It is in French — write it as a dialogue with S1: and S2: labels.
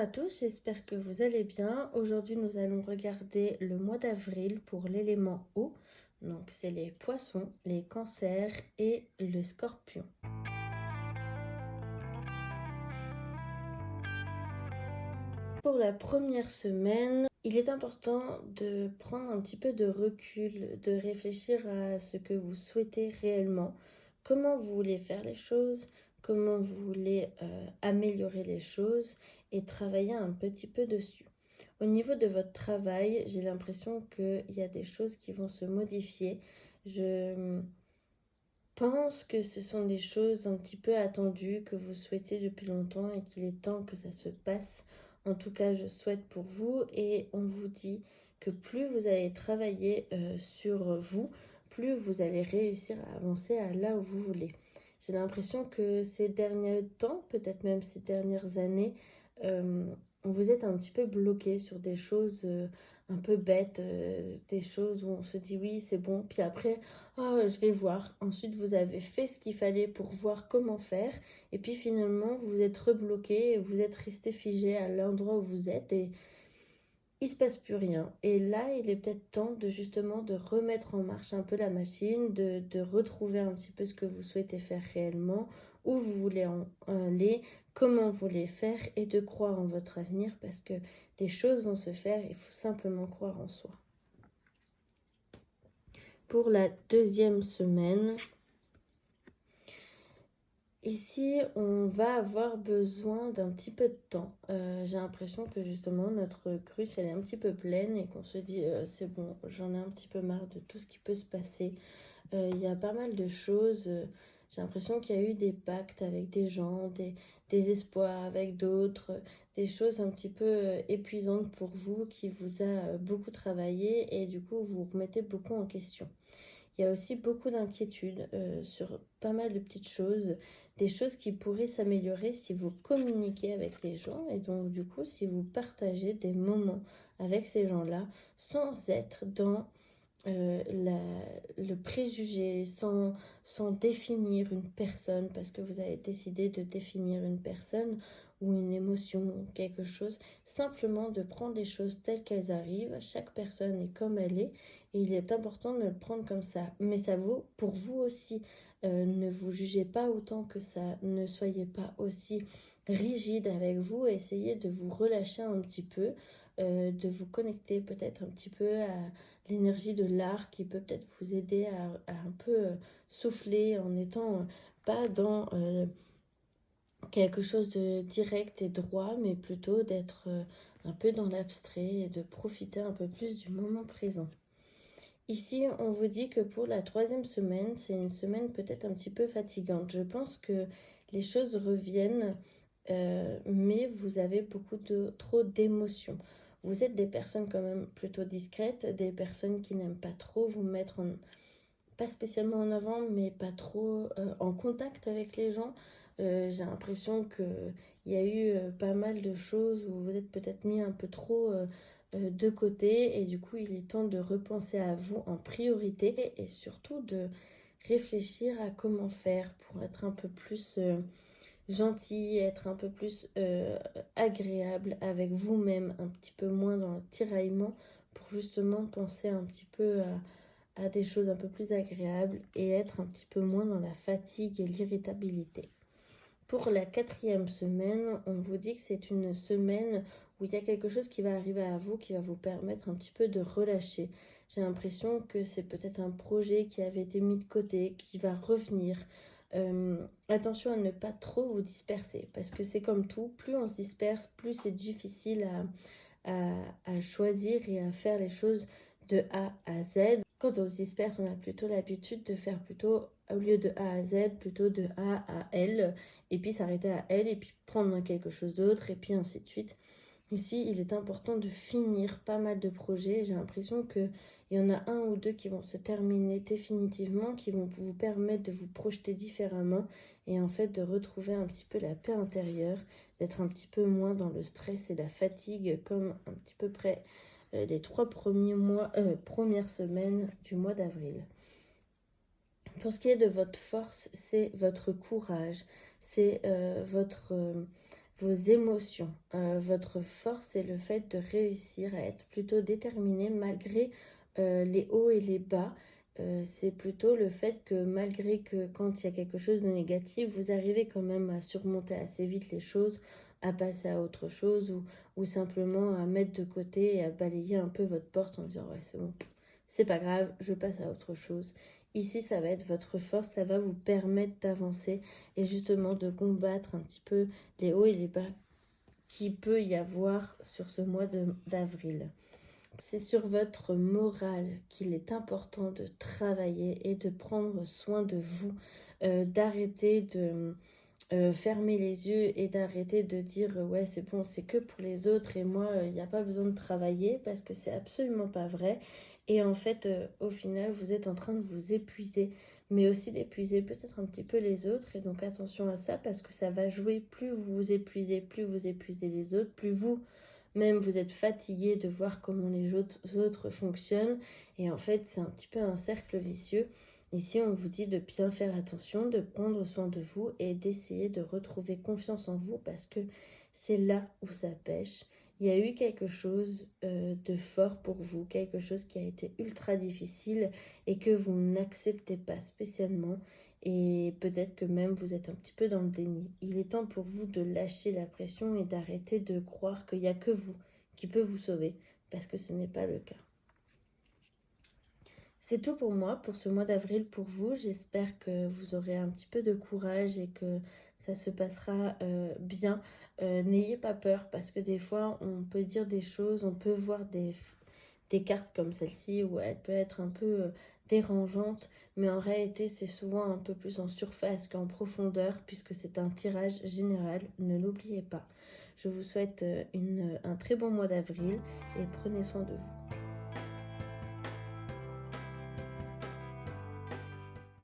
S1: à tous, j'espère que vous allez bien. Aujourd'hui, nous allons regarder le mois d'avril pour l'élément eau. Donc, c'est les poissons, les cancers et le scorpion. Pour la première semaine, il est important de prendre un petit peu de recul, de réfléchir à ce que vous souhaitez réellement, comment vous voulez faire les choses, comment vous voulez améliorer les choses et travailler un petit peu dessus. Au niveau de votre travail, j'ai l'impression qu'il y a des choses qui vont se modifier. Je pense que ce sont des choses un petit peu attendues que vous souhaitez depuis longtemps et qu'il est temps que ça se passe. En tout cas, je souhaite pour vous et on vous dit que plus vous allez travailler sur vous, plus vous allez réussir à avancer à là où vous voulez. J'ai l'impression que ces derniers temps, peut-être même ces dernières années, vous êtes un petit peu bloqué sur des choses un peu bêtes, des choses où on se dit oui, c'est bon, puis après, oh, je vais voir. Ensuite, vous avez fait ce qu'il fallait pour voir comment faire, et puis finalement, vous êtes rebloqué, vous êtes resté figé à l'endroit où vous êtes, et il se passe plus rien. Et là, il est peut-être temps de justement de remettre en marche un peu la machine, de retrouver un petit peu ce que vous souhaitez faire réellement, où vous voulez en aller, comment vous voulez faire et de croire en votre avenir parce que les choses vont se faire, il faut simplement croire en soi. Pour la deuxième semaine, ici, on va avoir besoin d'un petit peu de temps. J'ai l'impression que justement notre cruche elle est un petit peu pleine et qu'on se dit c'est bon, j'en ai un petit peu marre de tout ce qui peut se passer. Il y a pas mal de choses. J'ai l'impression qu'il y a eu des pactes avec des gens, des espoirs avec d'autres, des choses un petit peu épuisantes pour vous qui vous a beaucoup travaillé et du coup vous remettez beaucoup en question. Il y a aussi beaucoup d'inquiétudes sur pas mal de petites choses, des choses qui pourraient s'améliorer si vous communiquez avec les gens et donc du coup si vous partagez des moments avec ces gens-là sans être dans le préjugé, sans définir une personne parce que vous avez décidé de définir une personne ou une émotion ou quelque chose, simplement de prendre les choses telles qu'elles arrivent. Chaque personne est comme elle est et il est important de le prendre comme ça. Mais ça vaut pour vous aussi. Ne vous jugez pas autant que ça, ne soyez pas aussi rigide avec vous, essayez de vous relâcher un petit peu, de vous connecter peut-être un petit peu à l'énergie de l'art qui peut peut-être vous aider à un peu souffler en étant pas dans quelque chose de direct et droit, mais plutôt d'être un peu dans l'abstrait et de profiter un peu plus du moment présent. Ici, on vous dit que pour la troisième semaine, c'est une semaine peut-être un petit peu fatigante. Je pense que les choses reviennent, mais vous avez trop d'émotions. Vous êtes des personnes quand même plutôt discrètes, des personnes qui n'aiment pas trop vous mettre pas spécialement en avant, mais pas trop en contact avec les gens. J'ai l'impression qu'il y a eu pas mal de choses où vous êtes peut-être mis un peu trop de côté et du coup il est temps de repenser à vous en priorité et surtout de réfléchir à comment faire pour être un peu plus gentil, être un peu plus agréable avec vous-même, un petit peu moins dans le tiraillement pour justement penser un petit peu à des choses un peu plus agréables et être un petit peu moins dans la fatigue et l'irritabilité. Pour la quatrième semaine, on vous dit que c'est une semaine où il y a quelque chose qui va arriver à vous qui va vous permettre un petit peu de relâcher. J'ai l'impression que c'est peut-être un projet qui avait été mis de côté, qui va revenir. Attention à ne pas trop vous disperser parce que c'est comme tout, plus on se disperse, plus c'est difficile à choisir et à faire les choses de A à Z. Quand on se disperse, on a plutôt l'habitude de faire plutôt, au lieu de A à Z, plutôt de A à L, et puis s'arrêter à L, et puis prendre quelque chose d'autre, et puis ainsi de suite. Ici, il est important de finir pas mal de projets. J'ai l'impression qu'il y en a un ou deux qui vont se terminer définitivement, qui vont vous permettre de vous projeter différemment et en fait de retrouver un petit peu la paix intérieure, d'être un petit peu moins dans le stress et la fatigue comme un petit peu près les 3 premières semaines du mois d'avril. Pour ce qui est de votre force, c'est votre courage, c'est vos émotions. Votre force, c'est le fait de réussir à être plutôt déterminé malgré les hauts et les bas. C'est plutôt le fait que malgré que quand il y a quelque chose de négatif, vous arrivez quand même à surmonter assez vite les choses, à passer à autre chose ou simplement à mettre de côté et à balayer un peu votre porte en disant ouais c'est bon, c'est pas grave, je passe à autre chose. Ici, ça va être votre force, ça va vous permettre d'avancer et justement de combattre un petit peu les hauts et les bas qu'il peut y avoir sur ce mois d'avril. C'est sur votre morale qu'il est important de travailler et de prendre soin de vous, d'arrêter de fermer les yeux et d'arrêter de dire ouais c'est bon, c'est que pour les autres et moi il n'y a pas besoin de travailler, parce que c'est absolument pas vrai. Et en fait au final vous êtes en train de vous épuiser, mais aussi d'épuiser peut-être un petit peu les autres. Et donc attention à ça, parce que ça va jouer. Plus vous épuisez les autres, plus vous même vous êtes fatigué de voir comment les autres fonctionnent. Et en fait c'est un petit peu un cercle vicieux. Ici, on vous dit de bien faire attention, de prendre soin de vous et d'essayer de retrouver confiance en vous, parce que c'est là où ça pêche. Il y a eu quelque chose de fort pour vous, quelque chose qui a été ultra difficile et que vous n'acceptez pas spécialement. Et peut-être que même vous êtes un petit peu dans le déni. Il est temps pour vous de lâcher la pression et d'arrêter de croire qu'il n'y a que vous qui peut vous sauver, parce que ce n'est pas le cas. C'est tout pour moi, pour ce mois d'avril pour vous. J'espère que vous aurez un petit peu de courage et que ça se passera bien. N'ayez pas peur, parce que des fois, on peut dire des choses, on peut voir des cartes comme celle-ci où elle peut être un peu dérangeante, mais en réalité, c'est souvent un peu plus en surface qu'en profondeur, puisque c'est un tirage général. Ne l'oubliez pas. Je vous souhaite un très bon mois d'avril et prenez soin de vous.